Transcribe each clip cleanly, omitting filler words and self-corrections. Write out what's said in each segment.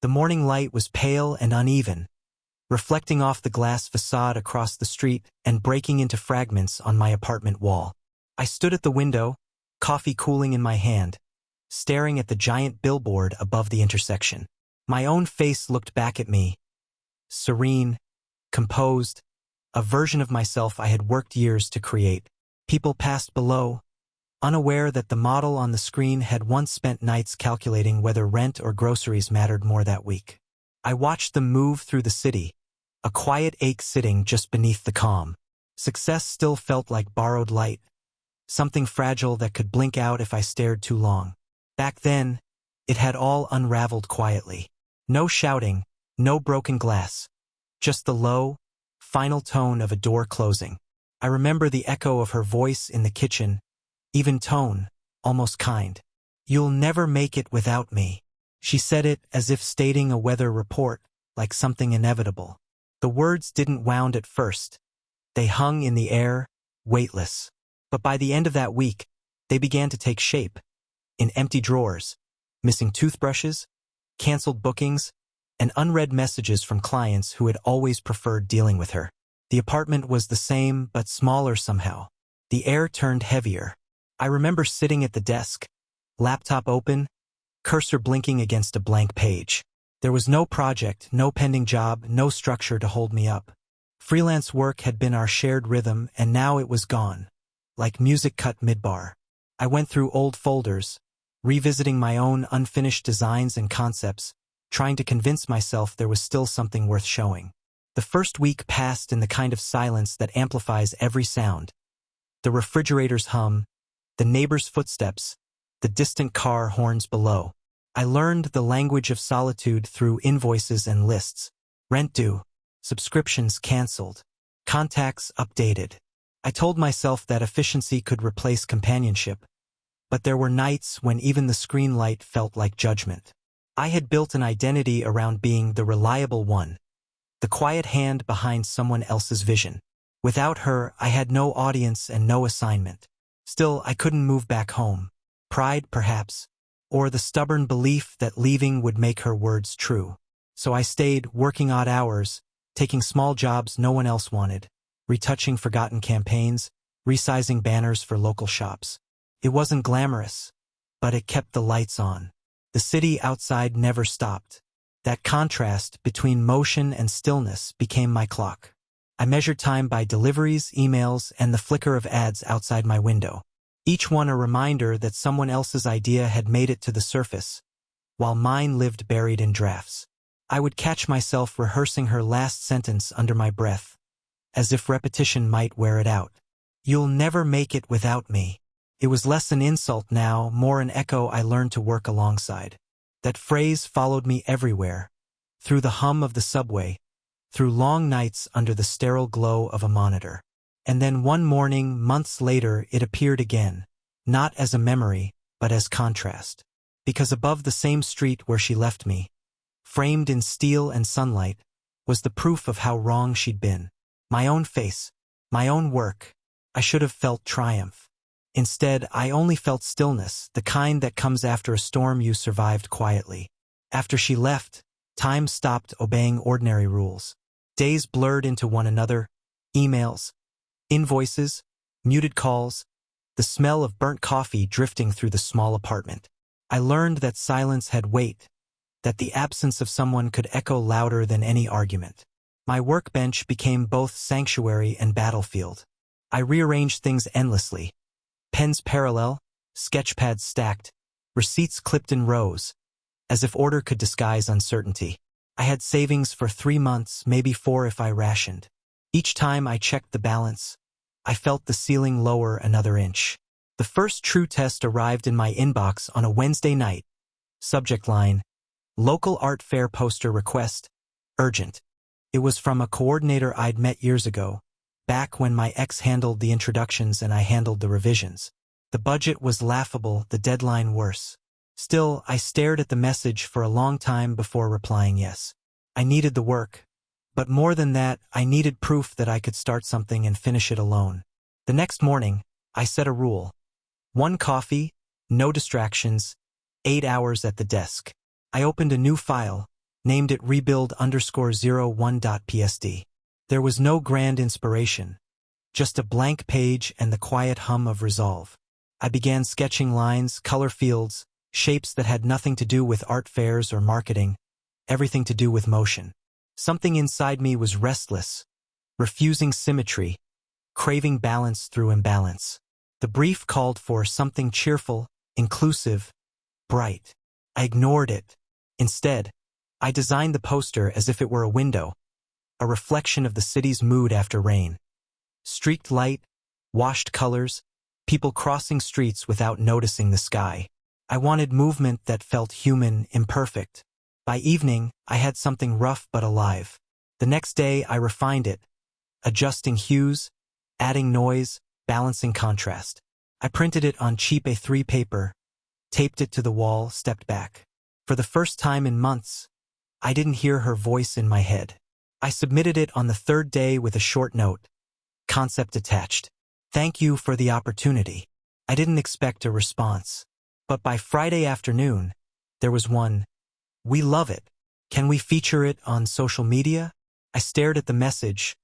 The morning light was pale and uneven, reflecting off the glass facade across the street and breaking into fragments on my apartment wall. I stood at the window, coffee cooling in my hand, staring at the giant billboard above the intersection. My own face looked back at me, serene, composed, a version of myself I had worked years to create. People passed below, unaware that the model on the screen had once spent nights calculating whether rent or groceries mattered more that week. I watched them move through the city, a quiet ache sitting just beneath the calm. Success still felt like borrowed light, something fragile that could blink out if I stared too long. Back then, it had all unraveled quietly. No shouting, no broken glass, just the low, final tone of a door closing. I remember the echo of her voice in the kitchen, even tone, almost kind. "You'll never make it without me." She said it as if stating a weather report, like something inevitable. The words didn't wound at first. They hung in the air, weightless. But by the end of that week, they began to take shape. In empty drawers, missing toothbrushes, canceled bookings, and unread messages from clients who had always preferred dealing with her. The apartment was the same, but smaller somehow. The air turned heavier. I remember sitting at the desk, laptop open, cursor blinking against a blank page. There was no project, no pending job, no structure to hold me up. Freelance work had been our shared rhythm, and now it was gone, like music cut mid-bar. I went through old folders, revisiting my own unfinished designs and concepts, trying to convince myself there was still something worth showing. The first week passed in the kind of silence that amplifies every sound. The refrigerator's hum, the neighbor's footsteps, the distant car horns below. I learned the language of solitude through invoices and lists. Rent due, subscriptions canceled, contacts updated. I told myself that efficiency could replace companionship, but there were nights when even the screen light felt like judgment. I had built an identity around being the reliable one, the quiet hand behind someone else's vision. Without her, I had no audience and no assignment. Still, I couldn't move back home. Pride, perhaps, or the stubborn belief that leaving would make her words true. So I stayed, working odd hours, taking small jobs no one else wanted, retouching forgotten campaigns, resizing banners for local shops. It wasn't glamorous, but it kept the lights on. The city outside never stopped. That contrast between motion and stillness became my clock. I measured time by deliveries, emails, and the flicker of ads outside my window. Each one a reminder that someone else's idea had made it to the surface, while mine lived buried in drafts. I would catch myself rehearsing her last sentence under my breath, as if repetition might wear it out. "You'll never make it without me." It was less an insult now, more an echo I learned to work alongside. That phrase followed me everywhere, through the hum of the subway, through long nights under the sterile glow of a monitor. And then one morning, months later, it appeared again, not as a memory, but as contrast. Because above the same street where she left me, framed in steel and sunlight, was the proof of how wrong she'd been. My own face, my own work. I should have felt triumph. Instead, I only felt stillness, the kind that comes after a storm you survived quietly. After she left, time stopped obeying ordinary rules. Days blurred into one another, emails, invoices, muted calls, the smell of burnt coffee drifting through the small apartment. I learned that silence had weight, that the absence of someone could echo louder than any argument. My workbench became both sanctuary and battlefield. I rearranged things endlessly. Pens parallel, sketchpads stacked, receipts clipped in rows, as if order could disguise uncertainty. I had savings for 3 months, maybe 4 if I rationed. Each time I checked the balance, I felt the ceiling lower another inch. The first true test arrived in my inbox on a Wednesday night. Subject line: Local art fair poster request, urgent. It was from a coordinator I'd met years ago, back when my ex handled the introductions and I handled the revisions. The budget was laughable, the deadline worse. Still, I stared at the message for a long time before replying yes. I needed the work, but more than that, I needed proof that I could start something and finish it alone. The next morning, I set a rule. 1 coffee, no distractions, 8 hours at the desk. I opened a new file, named it rebuild_01.psd. There was no grand inspiration, just a blank page and the quiet hum of resolve. I began sketching lines, color fields, shapes that had nothing to do with art fairs or marketing, everything to do with motion. Something inside me was restless, refusing symmetry, craving balance through imbalance. The brief called for something cheerful, inclusive, bright. I ignored it. Instead, I designed the poster as if it were a window, a reflection of the city's mood after rain. Streaked light, washed colors, people crossing streets without noticing the sky. I wanted movement that felt human, imperfect. By evening, I had something rough but alive. The next day, I refined it, adjusting hues, adding noise, balancing contrast. I printed it on cheap A3 paper, taped it to the wall, stepped back. For the first time in months, I didn't hear her voice in my head. I submitted it on the third day with a short note, concept attached. Thank you for the opportunity. I didn't expect a response. But by Friday afternoon, there was one. We love it. Can we feature it on social media? I stared at the message,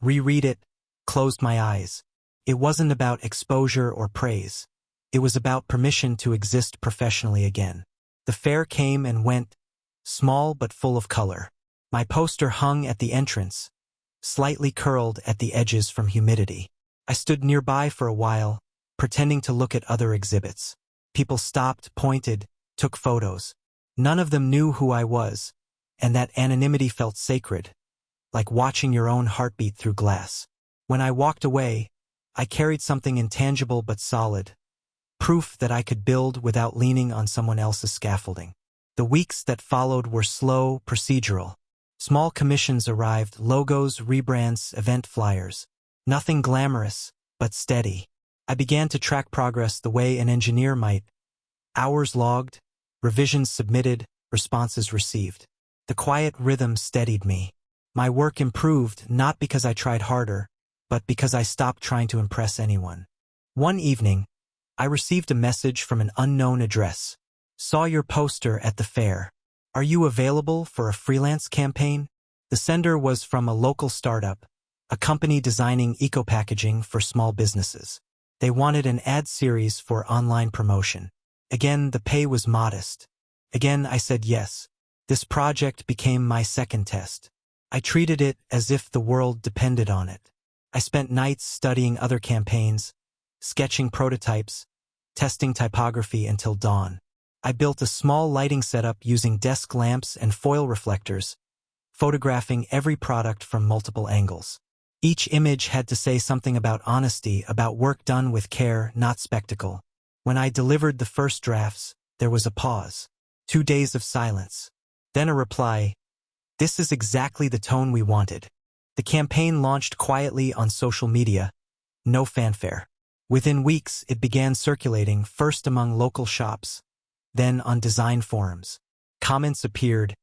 reread it, closed my eyes. It wasn't about exposure or praise. It was about permission to exist professionally again. The fair came and went, small but full of color. My poster hung at the entrance, slightly curled at the edges from humidity. I stood nearby for a while, pretending to look at other exhibits. People stopped, pointed, took photos. None of them knew who I was, and that anonymity felt sacred, like watching your own heartbeat through glass. When I walked away, I carried something intangible but solid, proof that I could build without leaning on someone else's scaffolding. The weeks that followed were slow, procedural. Small commissions arrived, logos, rebrands, event flyers. Nothing glamorous, but steady. I began to track progress the way an engineer might. Hours logged, revisions submitted, responses received. The quiet rhythm steadied me. My work improved not because I tried harder, but because I stopped trying to impress anyone. One evening, I received a message from an unknown address. Saw your poster at the fair. Are you available for a freelance campaign? The sender was from a local startup, a company designing eco-packaging for small businesses. They wanted an ad series for online promotion. Again, the pay was modest. Again, I said yes. This project became my second test. I treated it as if the world depended on it. I spent nights studying other campaigns, sketching prototypes, testing typography until dawn. I built a small lighting setup using desk lamps and foil reflectors, photographing every product from multiple angles. Each image had to say something about honesty, about work done with care, not spectacle. When I delivered the first drafts, there was a pause. 2 days of silence. Then a reply. This is exactly the tone we wanted. The campaign launched quietly on social media. No fanfare. Within weeks, it began circulating, first among local shops, then on design forums. Comments appeared.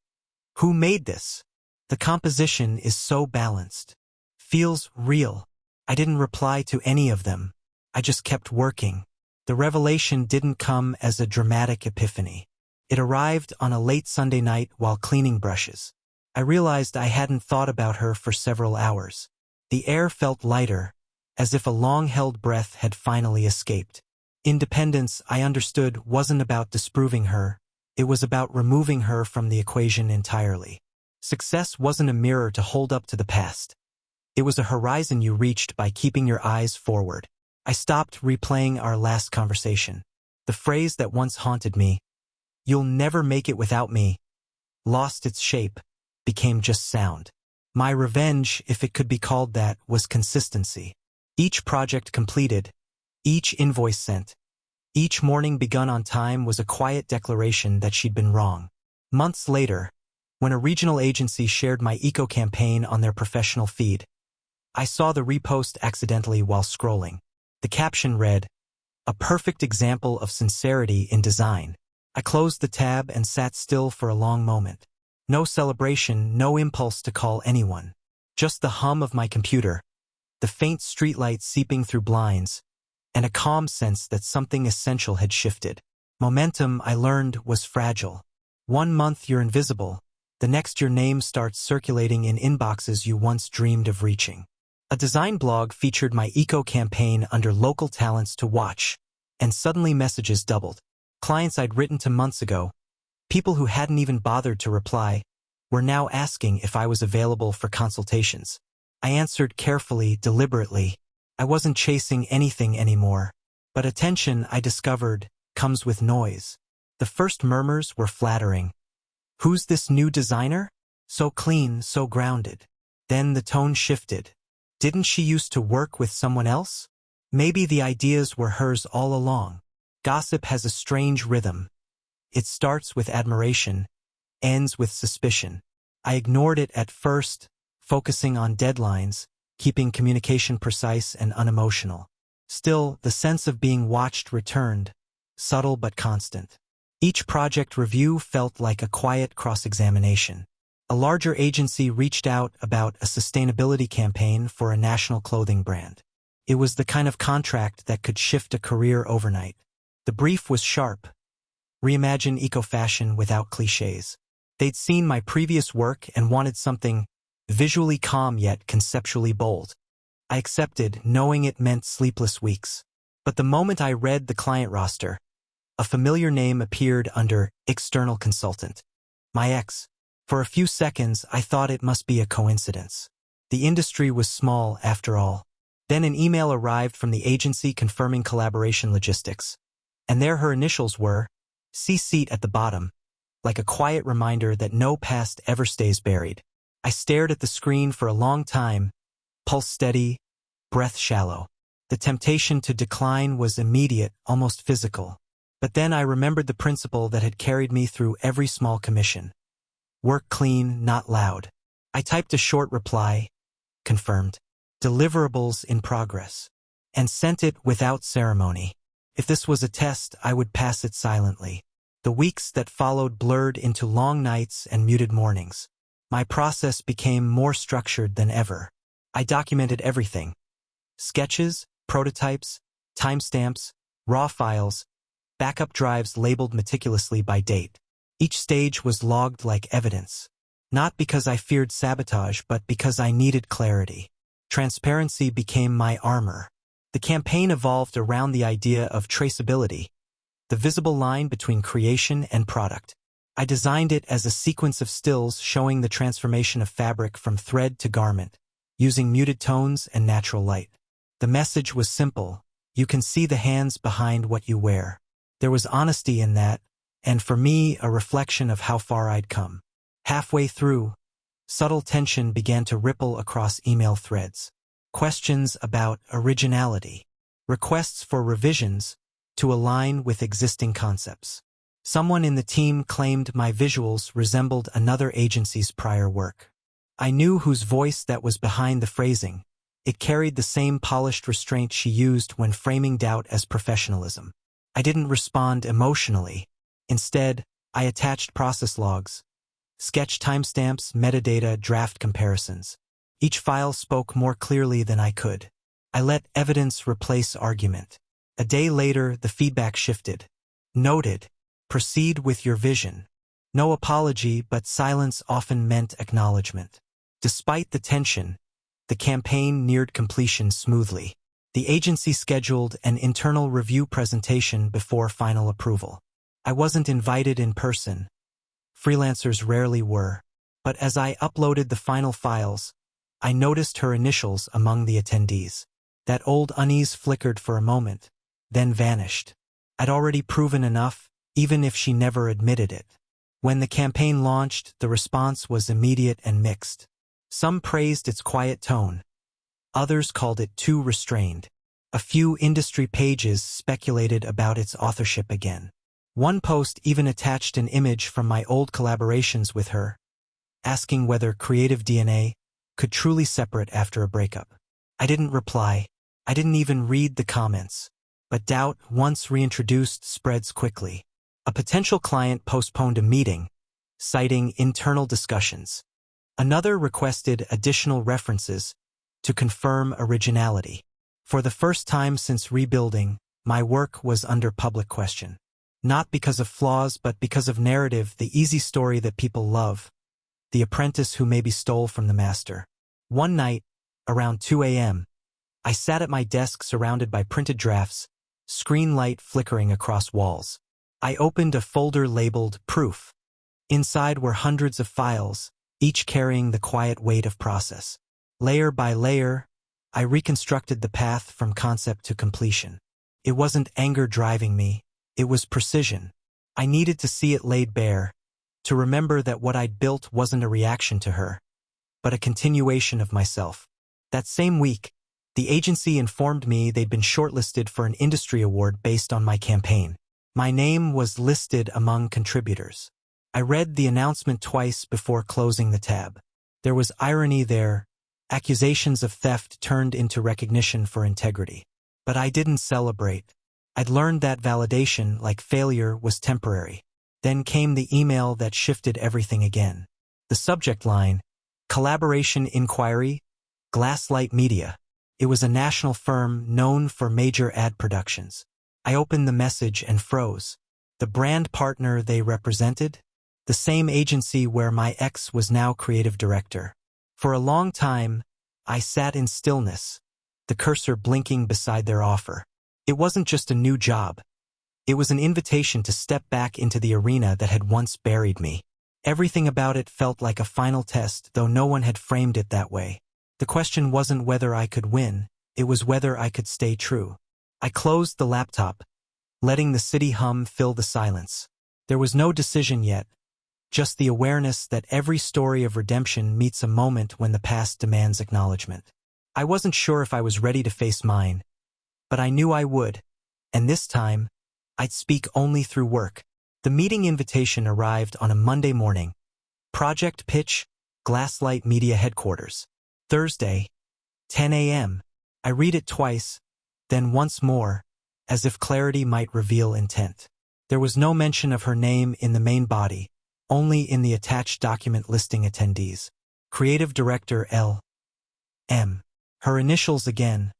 Who made this? The composition is so balanced. Feels real. I didn't reply to any of them. I just kept working. The revelation didn't come as a dramatic epiphany. It arrived on a late Sunday night while cleaning brushes. I realized I hadn't thought about her for several hours. The air felt lighter, as if a long-held breath had finally escaped. Independence, I understood, wasn't about disproving her. It was about removing her from the equation entirely. Success wasn't a mirror to hold up to the past. It was a horizon you reached by keeping your eyes forward. I stopped replaying our last conversation. The phrase that once haunted me, "You'll never make it without me," lost its shape, became just sound. My revenge, if it could be called that, was consistency. Each project completed, each invoice sent, each morning begun on time was a quiet declaration that she'd been wrong. Months later, when a regional agency shared my eco-campaign on their professional feed, I saw the repost accidentally while scrolling. The caption read, "A perfect example of sincerity in design." I closed the tab and sat still for a long moment. No celebration, no impulse to call anyone. Just the hum of my computer, the faint streetlight seeping through blinds, and a calm sense that something essential had shifted. Momentum, I learned, was fragile. 1 month you're invisible, The next your name starts circulating in inboxes you once dreamed of reaching. A design blog featured my eco-campaign under local talents to watch, and suddenly messages doubled. Clients I'd written to months ago, people who hadn't even bothered to reply, were now asking if I was available for consultations. I answered carefully, deliberately. I wasn't chasing anything anymore. But attention, I discovered, comes with noise. The first murmurs were flattering. Who's this new designer? So clean, so grounded. Then the tone shifted. Didn't she used to work with someone else? Maybe the ideas were hers all along. Gossip has a strange rhythm. It starts with admiration, ends with suspicion. I ignored it at first, focusing on deadlines, keeping communication precise and unemotional. Still, the sense of being watched returned, subtle but constant. Each project review felt like a quiet cross-examination. A larger agency reached out about a sustainability campaign for a national clothing brand. It was the kind of contract that could shift a career overnight. The brief was sharp. Reimagine eco-fashion without cliches. They'd seen my previous work and wanted something visually calm yet conceptually bold. I accepted, knowing it meant sleepless weeks. But the moment I read the client roster, a familiar name appeared under external consultant. My ex. For a few seconds, I thought it must be a coincidence. The industry was small, after all. Then an email arrived from the agency confirming collaboration logistics. And there her initials were, CC'd at the bottom, like a quiet reminder that no past ever stays buried. I stared at the screen for a long time, pulse steady, breath shallow. The temptation to decline was immediate, almost physical. But then I remembered the principle that had carried me through every small commission. Work clean, not loud. I typed a short reply, confirmed, deliverables in progress, and sent it without ceremony. If this was a test, I would pass it silently. The weeks that followed blurred into long nights and muted mornings. My process became more structured than ever. I documented everything. Sketches, prototypes, timestamps, raw files, backup drives labeled meticulously by date. Each stage was logged like evidence. Not because I feared sabotage, but because I needed clarity. Transparency became my armor. The campaign evolved around the idea of traceability, the visible line between creation and product. I designed it as a sequence of stills showing the transformation of fabric from thread to garment, using muted tones and natural light. The message was simple. You can see the hands behind what you wear. There was honesty in that, and for me, a reflection of how far I'd come. Halfway through, subtle tension began to ripple across email threads. Questions about originality. Requests for revisions to align with existing concepts. Someone in the team claimed my visuals resembled another agency's prior work. I knew whose voice that was behind the phrasing. It carried the same polished restraint she used when framing doubt as professionalism. I didn't respond emotionally. Instead, I attached process logs, sketch timestamps, metadata, draft comparisons. Each file spoke more clearly than I could. I let evidence replace argument. A day later, the feedback shifted. Noted. Proceed with your vision. No apology, but silence often meant acknowledgement. Despite the tension, the campaign neared completion smoothly. The agency scheduled an internal review presentation before final approval. I wasn't invited in person. Freelancers rarely were. But as I uploaded the final files, I noticed her initials among the attendees. That old unease flickered for a moment, then vanished. I'd already proven enough, even if she never admitted it. When the campaign launched, the response was immediate and mixed. Some praised its quiet tone. Others called it too restrained. A few industry pages speculated about its authorship again. One post even attached an image from my old collaborations with her, asking whether creative DNA could truly separate after a breakup. I didn't reply. I didn't even read the comments. But doubt, once reintroduced, spreads quickly. A potential client postponed a meeting, citing internal discussions. Another requested additional references to confirm originality. For the first time since rebuilding, my work was under public question. Not because of flaws, but because of narrative, the easy story that people love. the apprentice who maybe stole from the master. One night, around 2 a.m., I sat at my desk surrounded by printed drafts, screen light flickering across walls. I opened a folder labeled Proof. Inside were hundreds of files, each carrying the quiet weight of process. Layer by layer, I reconstructed the path from concept to completion. It wasn't anger driving me, it was precision. I needed to see it laid bare, to remember that what I'd built wasn't a reaction to her, but a continuation of myself. That same week, the agency informed me they'd been shortlisted for an industry award based on my campaign. My name was listed among contributors. I read the announcement twice before closing the tab. There was irony there, accusations of theft turned into recognition for integrity. But I didn't celebrate. I'd learned that validation, like failure, was temporary. Then came the email that shifted everything again. The subject line, Collaboration Inquiry, Glasslight Media. It was a national firm known for major ad productions. I opened the message and froze. The brand partner they represented? The same agency where my ex was now creative director. For a long time, I sat in stillness, the cursor blinking beside their offer. It wasn't just a new job. It was an invitation to step back into the arena that had once buried me. Everything about it felt like a final test, though no one had framed it that way. The question wasn't whether I could win, it was whether I could stay true. I closed the laptop, letting the city hum fill the silence. There was no decision yet, just the awareness that every story of redemption meets a moment when the past demands acknowledgement. I wasn't sure if I was ready to face mine, but I knew I would, and this time, I'd speak only through work. The meeting invitation arrived on a Monday morning. Project pitch, Glasslight Media Headquarters. Thursday, 10 a.m. I read it twice, then once more, as if clarity might reveal intent. There was no mention of her name in the main body, only in the attached document listing attendees. Creative Director L. M. Her initials again,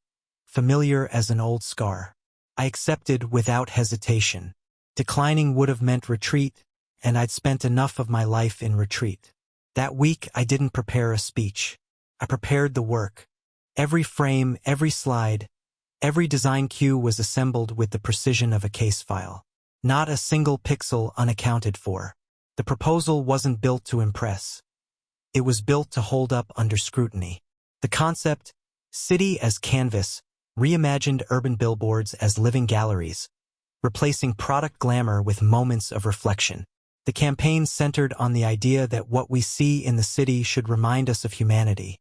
familiar as an old scar. I accepted without hesitation. Declining would have meant retreat, and I'd spent enough of my life in retreat. That week I didn't prepare a speech. I prepared the work. Every frame, every slide, every design cue was assembled with the precision of a case file. Not a single pixel unaccounted for. The proposal wasn't built to impress. It was built to hold up under scrutiny. The concept, city as canvas, reimagined urban billboards as living galleries, replacing product glamour with moments of reflection. The campaign centered on the idea that what we see in the city should remind us of humanity,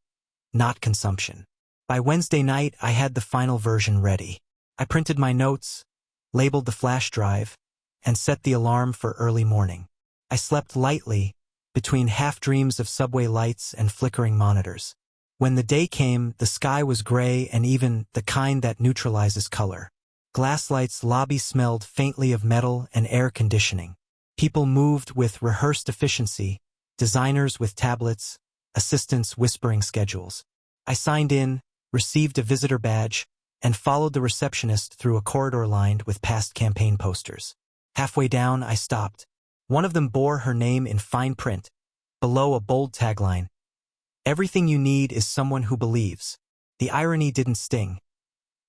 not consumption. By Wednesday night, I had the final version ready. I printed my notes, labeled the flash drive, and set the alarm for early morning. I slept lightly, between half-dreams of subway lights and flickering monitors. When the day came, the sky was gray and even the kind that neutralizes color. Glasslight's lobby smelled faintly of metal and air conditioning. People moved with rehearsed efficiency, designers with tablets, assistants whispering schedules. I signed in, received a visitor badge, and followed the receptionist through a corridor lined with past campaign posters. Halfway down, I stopped. One of them bore her name in fine print, below a bold tagline. Everything you need is someone who believes. The irony didn't sting.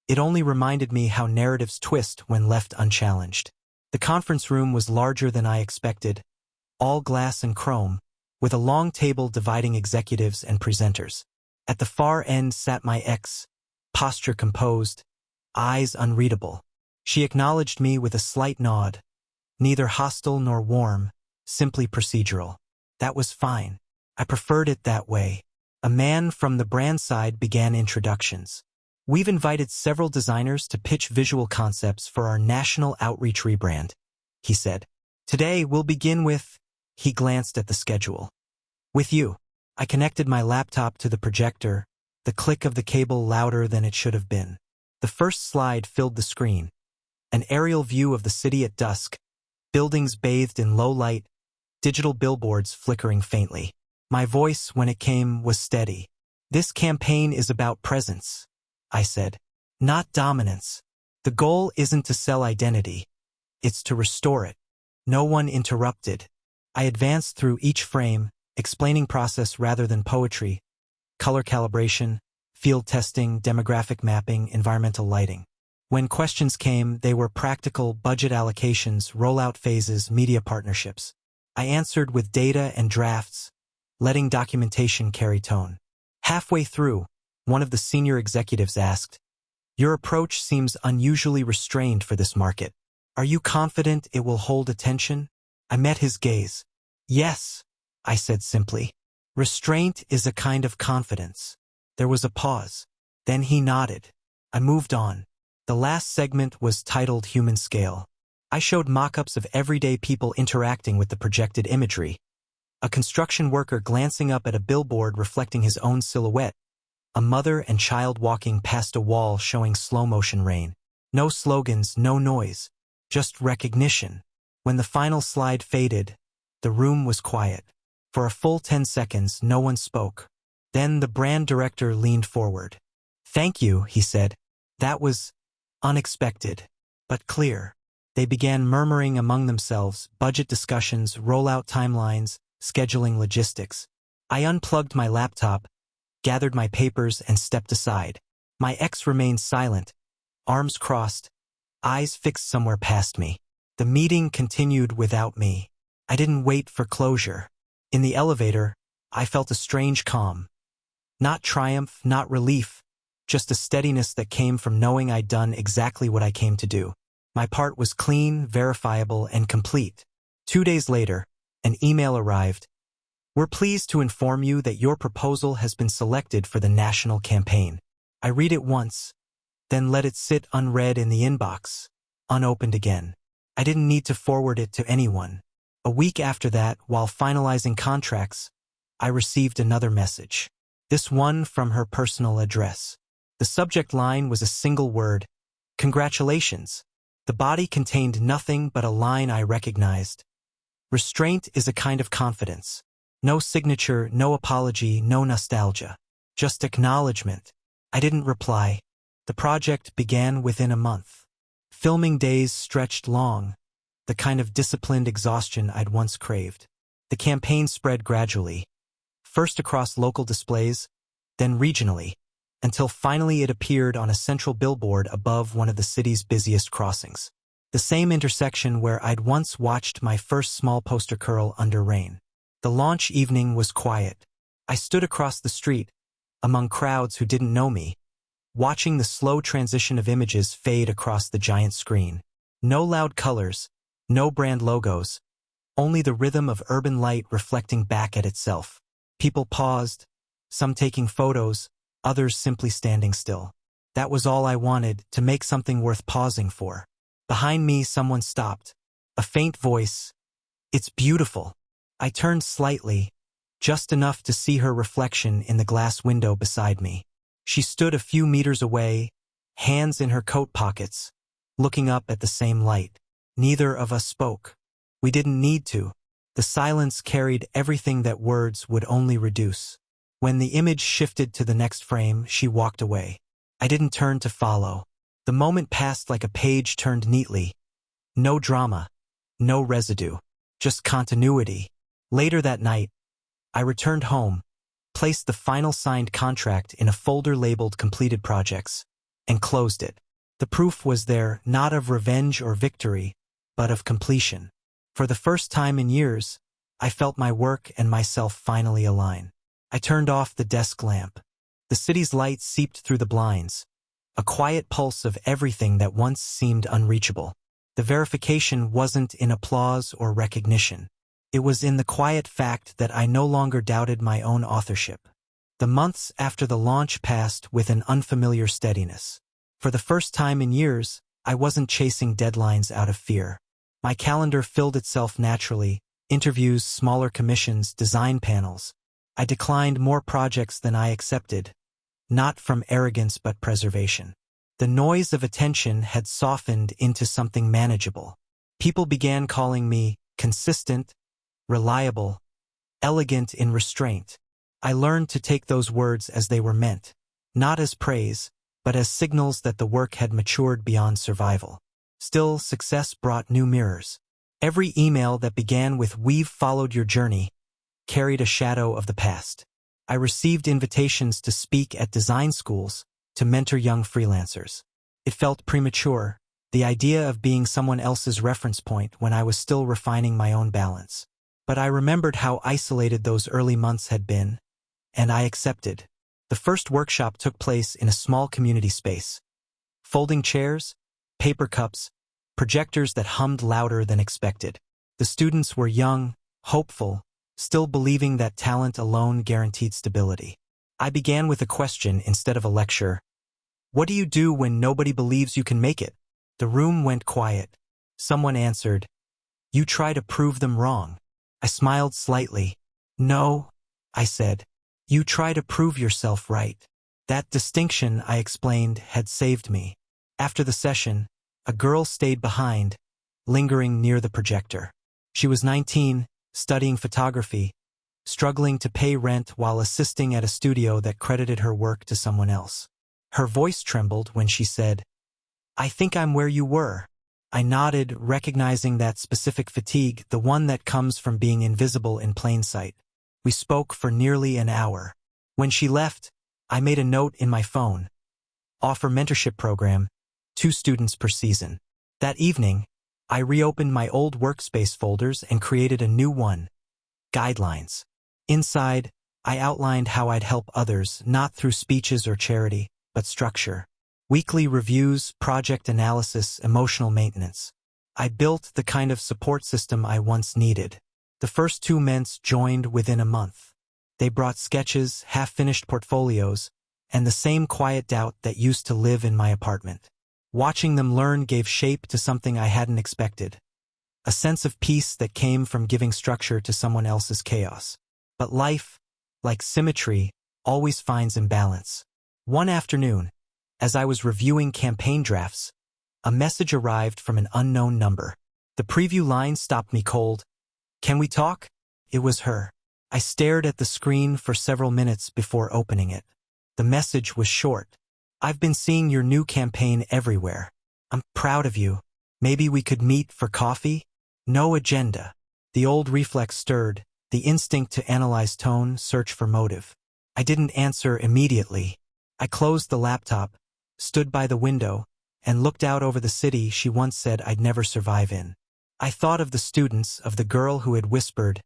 It only reminded me how narratives twist when left unchallenged. The conference room was larger than I expected, all glass and chrome, with a long table dividing executives and presenters. At the far end sat my ex, posture composed, eyes unreadable. She acknowledged me with a slight nod, neither hostile nor warm, simply procedural. That was fine. I preferred it that way. A man from the brand side began introductions. We've invited several designers to pitch visual concepts for our national outreach rebrand, he said. Today we'll begin with, he glanced at the schedule. With you. I connected my laptop to the projector, the click of the cable louder than it should have been. The first slide filled the screen. An aerial view of the city at dusk, buildings bathed in low light, digital billboards flickering faintly. My voice, when it came, was steady. This campaign is about presence, I said, not dominance. The goal isn't to sell identity. It's to restore it. No one interrupted. I advanced through each frame, explaining process rather than poetry, color calibration, field testing, demographic mapping, environmental lighting. When questions came, they were practical, budget allocations, rollout phases, media partnerships. I answered with data and drafts, letting documentation carry tone. Halfway through, one of the senior executives asked, "Your approach seems unusually restrained for this market. Are you confident it will hold attention?" I met his gaze. "Yes," I said simply. "Restraint is a kind of confidence." There was a pause. Then he nodded. I moved on. The last segment was titled Human Scale. I showed mock-ups of everyday people interacting with the projected imagery. A construction worker glancing up at a billboard reflecting his own silhouette. A mother and child walking past a wall showing slow-motion rain. No slogans, no noise. Just recognition. When the final slide faded, the room was quiet. For a full 10 seconds, no one spoke. Then the brand director leaned forward. "Thank you," he said. "That was unexpected, but clear." They began murmuring among themselves, budget discussions, rollout timelines, scheduling logistics. I unplugged my laptop, gathered my papers, and stepped aside. My ex remained silent, arms crossed, eyes fixed somewhere past me. The meeting continued without me. I didn't wait for closure. In the elevator, I felt a strange calm. Not triumph, not relief, just a steadiness that came from knowing I'd done exactly what I came to do. My part was clean, verifiable, and complete. 2 days later, an email arrived. "We're pleased to inform you that your proposal has been selected for the national campaign." I read it once, then let it sit unread in the inbox, unopened again. I didn't need to forward it to anyone. A week after that, while finalizing contracts, I received another message. This one from her personal address. The subject line was a single word: "Congratulations." The body contained nothing but a line I recognized. "Restraint is a kind of confidence." No signature, no apology, no nostalgia. Just acknowledgement. I didn't reply. The project began within a month. Filming days stretched long, the kind of disciplined exhaustion I'd once craved. The campaign spread gradually, first across local displays, then regionally, until finally it appeared on a central billboard above one of the city's busiest crossings. The same intersection where I'd once watched my first small poster curl under rain. The launch evening was quiet. I stood across the street, among crowds who didn't know me, watching the slow transition of images fade across the giant screen. No loud colors, no brand logos, only the rhythm of urban light reflecting back at itself. People paused, some taking photos, others simply standing still. That was all I wanted, to make something worth pausing for. Behind me, someone stopped. A faint voice. "It's beautiful." I turned slightly, just enough to see her reflection in the glass window beside me. She stood a few meters away, hands in her coat pockets, looking up at the same light. Neither of us spoke. We didn't need to. The silence carried everything that words would only reduce. When the image shifted to the next frame, she walked away. I didn't turn to follow. The moment passed like a page turned neatly. No drama, no residue, just continuity. Later that night, I returned home, placed the final signed contract in a folder labeled Completed Projects, and closed it. The proof was there, not of revenge or victory, but of completion. For the first time in years, I felt my work and myself finally align. I turned off the desk lamp. The city's light seeped through the blinds, a quiet pulse of everything that once seemed unreachable. The verification wasn't in applause or recognition. It was in the quiet fact that I no longer doubted my own authorship. The months after the launch passed with an unfamiliar steadiness. For the first time in years, I wasn't chasing deadlines out of fear. My calendar filled itself naturally, interviews, smaller commissions, design panels. I declined more projects than I accepted, not from arrogance but preservation. The noise of attention had softened into something manageable. People began calling me consistent, reliable, elegant in restraint. I learned to take those words as they were meant, not as praise, but as signals that the work had matured beyond survival. Still, success brought new mirrors. Every email that began with "We've followed your journey" carried a shadow of the past. I received invitations to speak at design schools, to mentor young freelancers. It felt premature, the idea of being someone else's reference point when I was still refining my own balance. But I remembered how isolated those early months had been, and I accepted. The first workshop took place in a small community space. Folding chairs, paper cups, projectors that hummed louder than expected. The students were young, hopeful, still believing that talent alone guaranteed stability. I began with a question instead of a lecture. What do you do when nobody believes you can make it? The room went quiet. Someone answered, You try to prove them wrong. I smiled slightly. No, I said. You try to prove yourself right. That distinction, I explained, had saved me. After the session, a girl stayed behind, lingering near the projector. She was 19, studying photography, struggling to pay rent while assisting at a studio that credited her work to someone else. Her voice trembled when she said, I think I'm where you were. I nodded, recognizing that specific fatigue, the one that comes from being invisible in plain sight. We spoke for nearly an hour. When she left, I made a note in my phone. Offer mentorship program, 2 students per season. That evening, I reopened my old workspace folders and created a new one. Guidelines. Inside, I outlined how I'd help others, not through speeches or charity, but structure. Weekly reviews, project analysis, emotional maintenance. I built the kind of support system I once needed. The first 2 ments joined within a month. They brought sketches, half-finished portfolios, and the same quiet doubt that used to live in my apartment. Watching them learn gave shape to something I hadn't expected. A sense of peace that came from giving structure to someone else's chaos. But life, like symmetry, always finds imbalance. One afternoon, as I was reviewing campaign drafts, a message arrived from an unknown number. The preview line stopped me cold. Can we talk? It was her. I stared at the screen for several minutes before opening it. The message was short. I've been seeing your new campaign everywhere. I'm proud of you. Maybe we could meet for coffee? No agenda. The old reflex stirred, the instinct to analyze tone, search for motive. I didn't answer immediately. I closed the laptop, stood by the window, and looked out over the city she once said I'd never survive in. I thought of the students, of the girl who had whispered,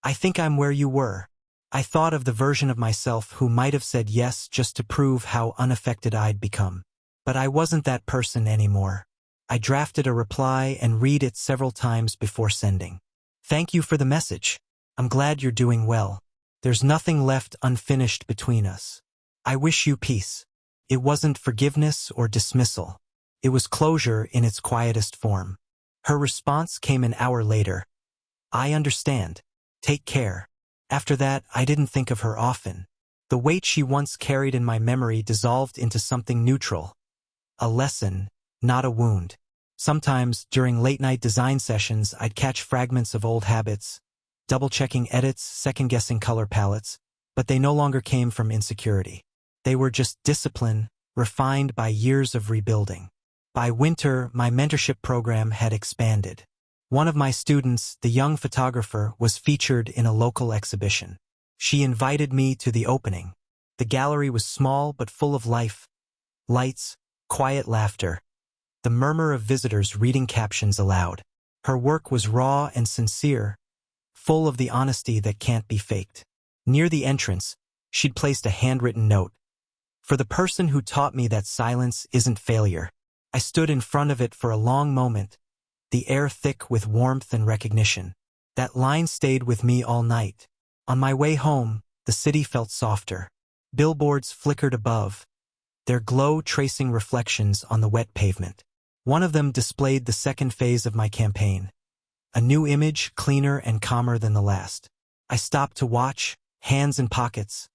I think I'm where you were. I thought of the version of myself who might have said yes just to prove how unaffected I'd become. But I wasn't that person anymore. I drafted a reply and read it several times before sending. Thank you for the message. I'm glad you're doing well. There's nothing left unfinished between us. I wish you peace. It wasn't forgiveness or dismissal. It was closure in its quietest form. Her response came an hour later. I understand. Take care. After that, I didn't think of her often. The weight she once carried in my memory dissolved into something neutral. A lesson, not a wound. Sometimes, during late-night design sessions, I'd catch fragments of old habits, double-checking edits, second-guessing color palettes, but they no longer came from insecurity. They were just discipline, refined by years of rebuilding. By winter, my mentorship program had expanded. One of my students, the young photographer, was featured in a local exhibition. She invited me to the opening. The gallery was small but full of life. Lights, quiet laughter. The murmur of visitors reading captions aloud. Her work was raw and sincere, full of the honesty that can't be faked. Near the entrance, she'd placed a handwritten note. For the person who taught me that silence isn't failure. I stood in front of it for a long moment, the air thick with warmth and recognition. That line stayed with me all night. On my way home, the city felt softer. Billboards flickered above, their glow tracing reflections on the wet pavement. One of them displayed the second phase of my campaign. A new image, cleaner and calmer than the last. I stopped to watch, hands in pockets,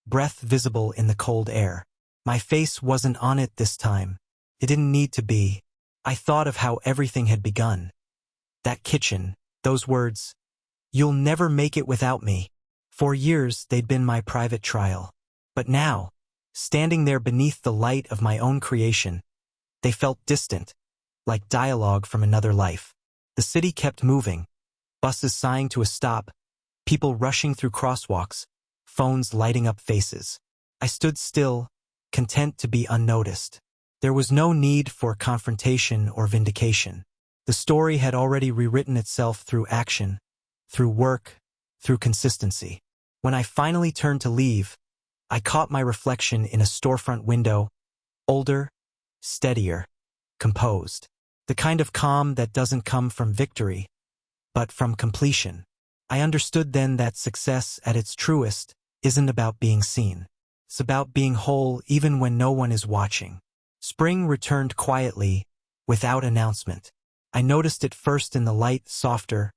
breath visible in the cold air. My face wasn't on it this time. It didn't need to be. I thought of how everything had begun. That kitchen, those words, "You'll never make it without me." For years, they'd been my private trial. But now, standing there beneath the light of my own creation, they felt distant, like dialogue from another life. The city kept moving, buses sighing to a stop, people rushing through crosswalks, phones lighting up faces. I stood still, content to be unnoticed. There was no need for confrontation or vindication. The story had already rewritten itself through action, through work, through consistency. When I finally turned to leave, I caught my reflection in a storefront window, older, steadier, composed. The kind of calm that doesn't come from victory, but from completion. I understood then that success at its truest isn't about being seen. It's about being whole even when no one is watching. Spring returned quietly, without announcement. I noticed it first in the light, softer,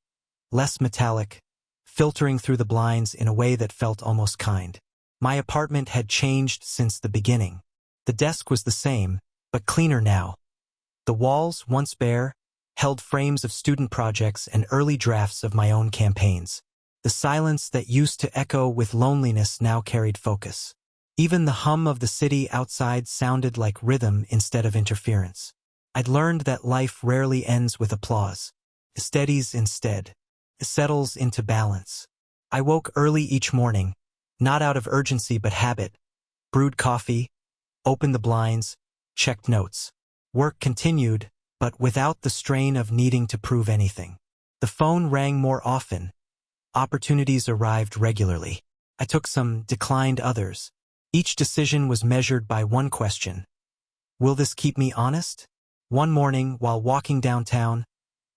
less metallic, filtering through the blinds in a way that felt almost kind. My apartment had changed since the beginning. The desk was the same, but cleaner now. The walls, once bare, held frames of student projects and early drafts of my own campaigns. The silence that used to echo with loneliness now carried focus. Even the hum of the city outside sounded like rhythm instead of interference. I'd learned that life rarely ends with applause. It steadies instead. It settles into balance. I woke early each morning, not out of urgency but habit, brewed coffee, opened the blinds, checked notes. Work continued, but without the strain of needing to prove anything. The phone rang more often. Opportunities arrived regularly. I took some, declined others. Each decision was measured by one question. Will this keep me honest? One morning, while walking downtown,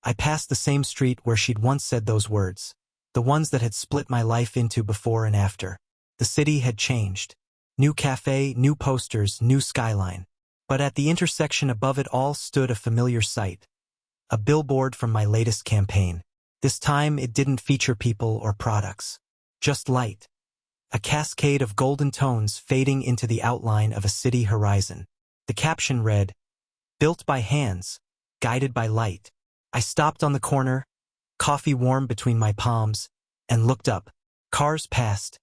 I passed the same street where she'd once said those words, the ones that had split my life into before and after. The city had changed. New cafe, new posters, new skyline. But at the intersection above it all stood a familiar sight. A billboard from my latest campaign. This time it didn't feature people or products. Just light. A cascade of golden tones fading into the outline of a city horizon. The caption read, "Built by hands, guided by light." I stopped on the corner, coffee warm between my palms, and looked up. Cars passed,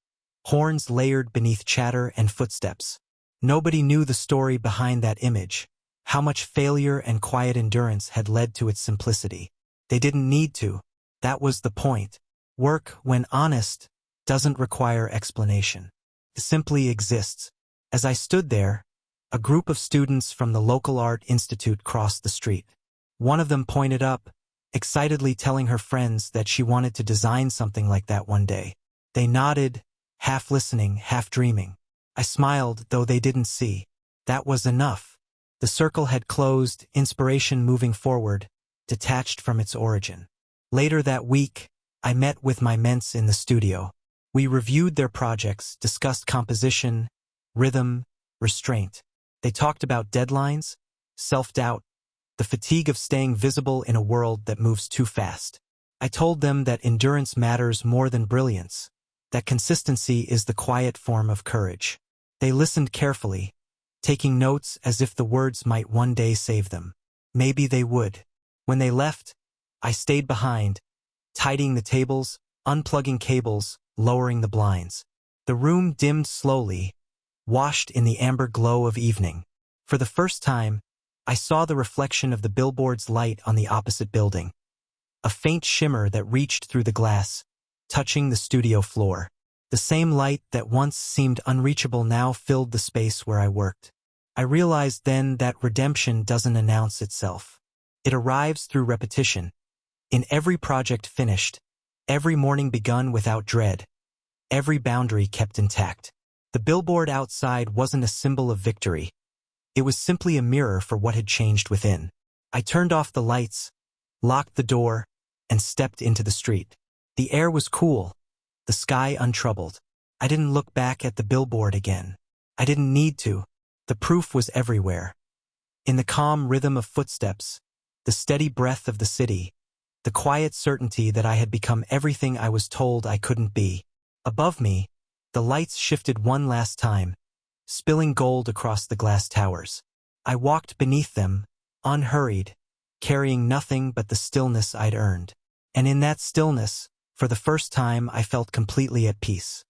horns layered beneath chatter and footsteps. Nobody knew the story behind that image, how much failure and quiet endurance had led to its simplicity. They didn't need to. That was the point. Work, when honest, doesn't require explanation. It simply exists. As I stood there, a group of students from the local art institute crossed the street. One of them pointed up, excitedly telling her friends that she wanted to design something like that one day. They nodded, half listening, half dreaming. I smiled, though they didn't see. That was enough. The circle had closed, inspiration moving forward, detached from its origin. Later that week, I met with my ments in the studio. We reviewed their projects, discussed composition, rhythm, restraint. They talked about deadlines, self-doubt, the fatigue of staying visible in a world that moves too fast. I told them that endurance matters more than brilliance, that consistency is the quiet form of courage. They listened carefully, taking notes as if the words might one day save them. Maybe they would. When they left, I stayed behind, tidying the tables, unplugging cables, lowering the blinds. The room dimmed slowly, washed in the amber glow of evening. For the first time, I saw the reflection of the billboard's light on the opposite building. A faint shimmer that reached through the glass, touching the studio floor. The same light that once seemed unreachable now filled the space where I worked. I realized then that redemption doesn't announce itself. It arrives through repetition. In every project finished, every morning begun without dread, every boundary kept intact. The billboard outside wasn't a symbol of victory. It was simply a mirror for what had changed within. I turned off the lights, locked the door, and stepped into the street. The air was cool, the sky untroubled. I didn't look back at the billboard again. I didn't need to. The proof was everywhere. In the calm rhythm of footsteps, the steady breath of the city, the quiet certainty that I had become everything I was told I couldn't be. Above me, the lights shifted one last time, spilling gold across the glass towers. I walked beneath them, unhurried, carrying nothing but the stillness I'd earned. And in that stillness, for the first time, I felt completely at peace.